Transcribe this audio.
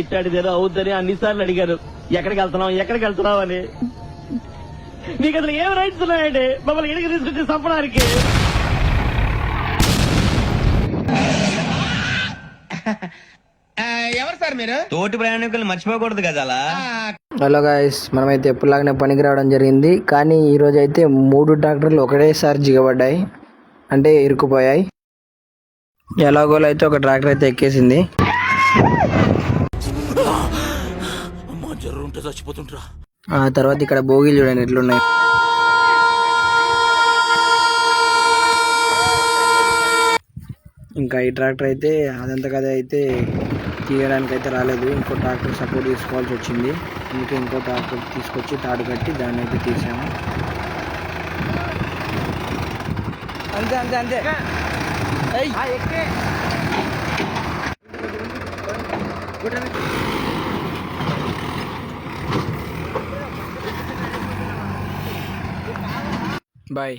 ఇట్టాడిదేదో అవుద్దని అన్నిసార్లు అడిగారు. ఎక్కడికి వెళ్తున్నావు అని. నీకు అసలు ఏం రైట్స్ ఉన్నాయండి మమ్మల్ని ఇడికి తీసుకొచ్చి చంపడానికి? ఎవరు సార్ మీరు? తోటి ప్రయాణికులు మర్చిపోకూడదు కదా అలా. హలో గాయస్, మనమైతే ఎప్పుడులాగానే పనికి రావడం జరిగింది. కానీ ఈరోజు అయితే 3 ట్రాక్టర్లు ఒకటేసారి జిగబడ్డాయి, అంటే ఇరుక్కుపోయాయి. ఎలాగోలో అయితే ఒక ట్రాక్టర్ అయితే ఎక్కేసింది. ఆ తర్వాత ఇక్కడ బోగీలు చూడండి ఎట్లున్నాయి. ఇంకా ఈ ట్రాక్టర్ అయితే అదంతా కదా అయితే తీయడానికి అయితే రాలేదు. ఇంకో ట్రాక్టర్ సపోర్ట్ తీసుకోవాల్సి వచ్చింది. అందుకే ఇంకో ట్రాక్టర్ తీసుకొచ్చి తాడు కట్టి దాన్ని అయితే తీసాము. అంతే అంతే అంతే బాయ్.